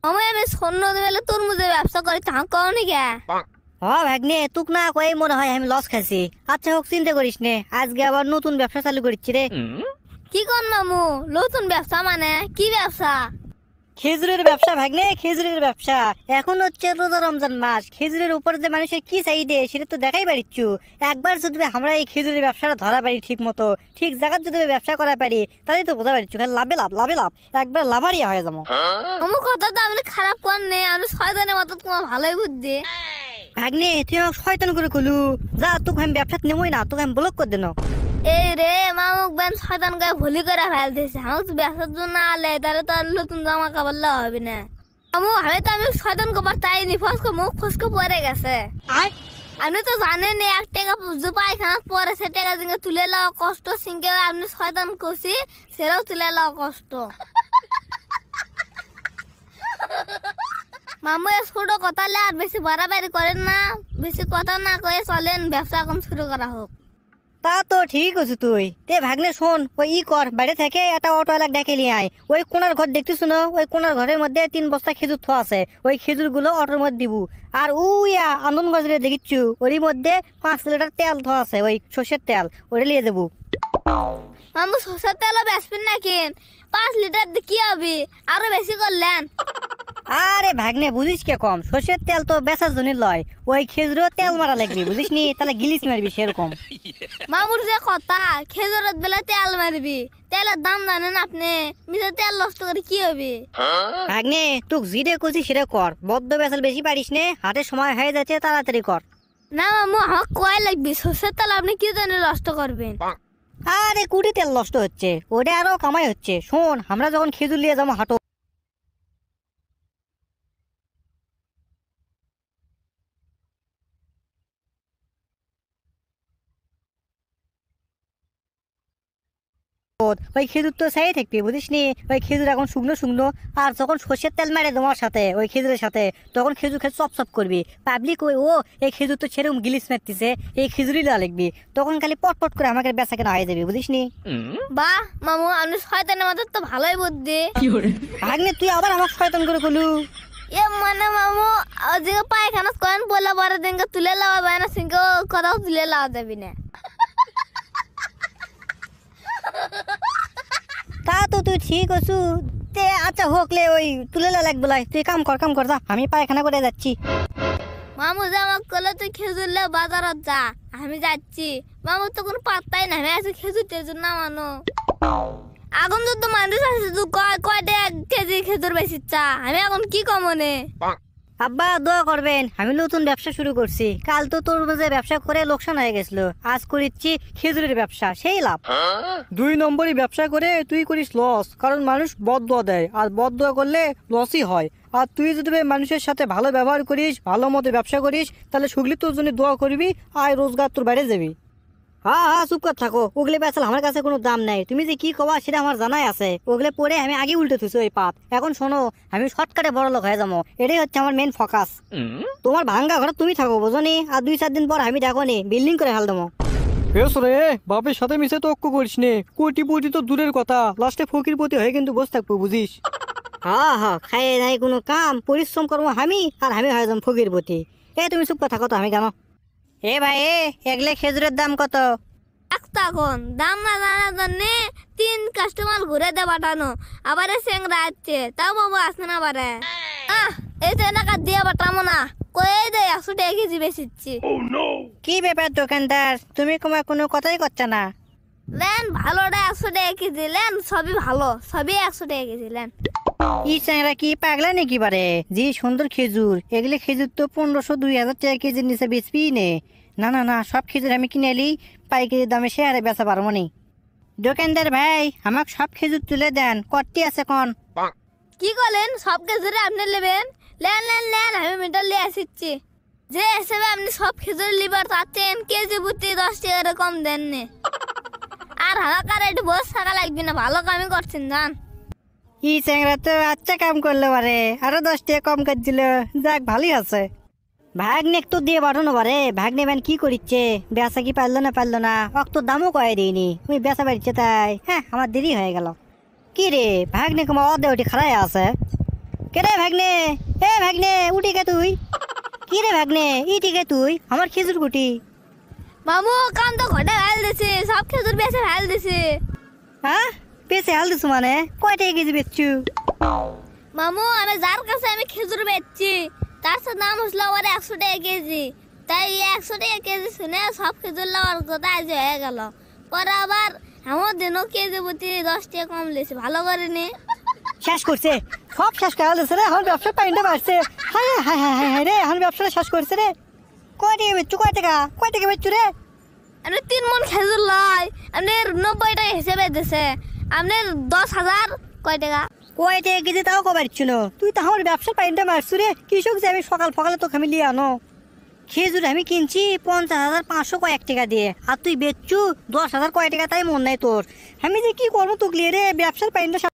আমি স্বর্ণ দেবেলে তরমুজের ব্যবসা করি তা কওনি কে? ভাগ্নে তুক না কই মনে হয় আমি লস খাইছি। আচ্ছা হোক, চিন্তা করিস নে, আজকে আবার নতুন ব্যবসা চালু করছি রে। কি কর মামু? নতুন ব্যবসা মানে কি ব্যবসা? খেজুরের ব্যবসা ভাগ্নে, খেজুরের ব্যবসা। এখন হচ্ছে রোজা রমজান মাস, খেজুরের উপর যে মানুষের কি চাহিদা সেটা তো দেখাই পারিচ্ছু। একবার যদি আমরা এই খেজুরের ব্যবসাটা ধরা পারি ঠিক মতো, ঠিক জায়গায় যদি ব্যবসা করা পারি, তাহলে তো বোঝা পারিচ্ছু খালি লাভে লাভ, লাভে লাভ, একবার লাভারিয়া হয়ে যাবো। মামু কথা তো আপনি খারাপ কর নে, আমি শয়তানের মতো তোমার ভালোই বুদ্ধি। ভাগ্নে তুই আমাকে শয়তান করে কলু, যা তোকে আমি ব্যবসা নেবই না, তোকে আমি ব্লক করে দেন। এই রে মামুক বেন শয়তান গায়ে ভুলি করে ফেলতেছে। আমাকে ব্যবসার জন্য আলে তাহলে তো আর নতুন জামা কাপড় লওয়া হবে না। মামু আমি শয়তান কবার চাইনি, ফসকে মুখ ফসকে পরে গেছে। আপনি তো জানেন এক টাকা যে পায়খানা পরে সে টাকা জিঙ্গে তুলে লওয়া কষ্ট, সিঙ্গে আপনি শয়তান করছি সেটাও তুলে লওয়া কষ্ট। মামু ছোট কথা আর বেশি বাড়াবাড়ি করেন না, বেশি কথা না কয়ে চলেন ব্যবসা এখন শুরু করা হোক। তা তো ঠিক আছে তুই তে ভাগ্নে, শোন ওই কর, বাইরে থেকে একটা অটো এলাক ডেকে নিয়ে আয়। ওই কোনার ঘর দেখতেছ না, ওই কোনার ঘরের মধ্যে 3 বস্তা খেজুর থোয়া আছে, ওই খেজুর গুলো অটোর মধ্যে দিব। আর উইয়া আনন্দগঞ্জে দেখিচ্ছু ওর মধ্যে 5 লিটার তেল থোয়া আছে, ওই সর্ষের তেল, ওটা নিয়ে দেবো। মামু সরষের তেলও বেচবেন নাকি? 5 লিটার দিয়ে কি হবে? আরো বেশি করলেন। আরে ভাগ্নে বুঝিস কে কম, সর্ষের তেল তো বেচার জন্য লয়, ওই খেজুরও তেল মারা লাগবে বুঝিস নি, তাহলে গিলিস মারবি সেরকম। মামুর যে কথা, খেজুরের বেলা তেল মারবি, তেলের দাম জানেন আপনি? মিশে তেল নষ্ট করে কি হবে? ভাগ্নে তুই জিরে কুচি সেরে কর, বদ্ধ বেচাল বেশি পারিস নে, হাতে সময় হয়ে যাচ্ছে, তাড়াতাড়ি কর। না মামু আমার কয় লাগবে, সরষের তেল আপনি কি জন্য নষ্ট করবেন? আরে কুড়ি তেল নষ্ট হচ্ছে, ওটা আরো কামাই হচ্ছে। শোন, আমরা যখন খেজুর নিয়ে যাবো হাটো, ওই খেজুর তো চাই থাকবি বুঝিস নি, ওই খেজুর এখন শুকনো শুকনো, আর যখন সর্ষের তেল মেরে তোমার সাথে ওই খেজুরের সাথে, তখন খেজুর খেয়ে চপ চপ করবি, পাবলিক ওই ও এই খেজুর তো সেরকম গিলিস মারতেছে, এই খেজুরই লা লিখবি, তখন খালি পট পট করে আমাকে বেচা কেনা হয়ে যাবি বুঝিস নি। বাহ মামু, আপনি শয়তানের মতো তো ভালোই বুদ্ধি। ভাগ্নে তুই আবার আমার শয়তান করে কলু। এ মানে মামু যে পায়খানা করেন বলে বড় দিনকে তুলে লাওয়া যায় না, সিংকে কোথাও তুলে লাওয়া যাবি না। তা তো তুই ঠিক আছু তে, আচ্ছা হোকলে ওই তুলে লাগবে, তুই কাম কর, কাম কর, যা আমি পায়খানা করে যাচ্ছি। মামু যে আমাকে কলে তুই খেজুর লে বাজারত যা, আমি যাচ্ছি। মামু তো কোনো পাত্তাই না, আমি আছি খেজুর টেজুর না মানো। এখন যদি মানুষ আছে তুই কয়টা 1 কেজি খেজুর বেশি চা, আমি এখন কি কমনে? আব্বা দোয়া করবেন, আমি নতুন ব্যবসা শুরু করছি। কাল তো তরমুজের ব্যবসা করে লোকসান হয়ে গেছিল, আজ করিচ্ছি খেজুরের ব্যবসা, সেই লাভ। 2 নম্বরই ব্যবসা করে তুই করিস লস, কারণ মানুষ বদদোয়া দেয়, আর বদদোয়া করলে লসই হয়। আর তুই যদি মানুষের সাথে ভালো ব্যবহার করিস, ভালো মতো ব্যবসা করিস, তাহলে সুগলি তোর জন্য দোয়া করবি, আয় রোজগার তোর বাইরে যাবি। হ্যাঁ হ্যাঁ, চুপ কর থাকো, ওগুলো বেচাল আমার কাছে কোনো দাম নাই। তুমি যে কি কবা সেটা আমার জানাই আছে, ওগুলো পরে আমি আগে উল্টে থুছি ওই পাত। এখন শোনো, আমি শর্টকাটে বড় লোক হয়ে যাবো, এটাই হচ্ছে আমার মেন ফোকাস। তোমার ভাঙ্গা ঘরে তুমি থাকো বুঝনি, আর 2-4 দিন পর আমি দেখো নি বিল্ডিং করে ফেল দেবো। বেশ রে, বাপের সাথে মিশে তো অক্ষ করিস নে, কোটিপতি তো দূরের কথা, লাস্টে ফকির পতি হয়ে কিন্তু বসে থাকবো বুঝিস। হ্যাঁ হ্যাঁ, খাইয়ে নাই কোনো কাম, পরিশ্রম করবো আমি, আর আমি হয়ে যাবো ফকির পতি। তুমি চুপ করে থাকো তো, আমি কেন। এ ভাই এগলে খেজুরের দাম কত? তখন দাম না জানার জন্য 3 কাস্টমার ঘুরে দে পাঠানো, আবার সেংরা আসছে, তাও বাবু আসছে না বারে। এই তো টাকা দিয়ে পাঠামো না, কয়ে দে 100 টাকা কেজি বেশিচ্ছি। কি ব্যাপার দোকানদার, তুমি কোনো কথাই করছ না? লেন ভালোটা 100 টাকা কেজি লেন, সবই ভালো, সবই 100 টাকা কেজি লেন। ই চ্যাংরা কি পাগলা নাকি বারে, যে সুন্দর খেজুর, এগুলো খেজুর তো 1500-2000 টাকা কেজির নিচে বেচবি নে। না না না, সব খেজুর আমি কিনে এলি পাইকারি দামে সে আরে বেচা পারবো নি। দোকানদার ভাই, আমাকে সব খেজুর তুলে দেন, কটি আছে কোন? কি করলেন? সব খেজুরে আপনি নেবেন? লেন লেন লেন, আমি মিটার লিয়ে আসিচ্ছি। যে হিসেবে আপনি সব খেজুর লিবার চাচ্ছেন, কেজি প্রতি 10 টাকা কম দেন নে। আর হালাকার একটু বস থাকা লাগবে না, ভালো কামই করছেন জান। ই চ্যাংরা তো আচ্ছা কাম করলো বারে, আরো 10 টাকা কম করে দিল, যাক ভালোই আছে। ভাগ্নে একটু দিয়ে পাঠানো বারে, ভাগ্নে ম্যান কি করিচ্ছে, বেচা কি পারলো না, অত দামও কয়ে দিইনি, ওই বেচা বাড়িচ্ছে তাই। হ্যাঁ, আমার দেরি হয়ে গেল। কি রে ভাগ্নে, তোমার অর্ধে ওটি খারাই আছে। কে রে ভাগ্নে? এ ভাগ্নে, উঠি কে তুই? কি রে ভাগ্নে, ইটি কে তুই? আমার খেজুর গুটি। মামু কাম তো ঘটে ফেল দিছে, সব খেজুর বেছে ফেল দিছে। হ্যাঁ, বেশি হাল দিছু মানে? কয় টাকা কেজি বেচছু? মামু আমি যার কাছে আমি খেজুর বেচছি তার সাথে দাম হচ্ছিল ওর 100 টাকা কেজি। তাই 100 টাকা কেজি শুনে সব খেজুর লওয়ার কথা আজ হয়ে গেল। পরে আবার আমার দিনও কেজি প্রতি 10 টাকা কম লেছে, ভালো করেনি। শেষ করছে, সব শেষ করে দিছে রে। আমার ব্যবসার পাইনটা বাড়ছে। হায় হায় হায় হায় হায় রে, আমার ব্যবসাটা শেষ করছে রে। কয় টাকা বেচছু? কয় টাকা? কয় টাকা বেচছু রে? আপনি 3 মন খেজুর লাই, আপনি 90 টাকা হিসেবে দিছে, আপনি 10,000 কয় টাকা? কয় টাকা কেজি তাও কবার ছিল? তুই তো আমার ব্যবসার পাইনটা মারছু রে। কৃষক যে আমি সকাল সকালে তোকে আমি লিয়ে আনো। খেজুর আমি কিনছি 50,500 কয়েক টাকা দিয়ে, আর তুই বেচছু 10,000 কয় টাকা, তাই মন নাই তোর। আমি যে কি করবো তোকে লিয়ে রে, ব্যবসার পাইনটা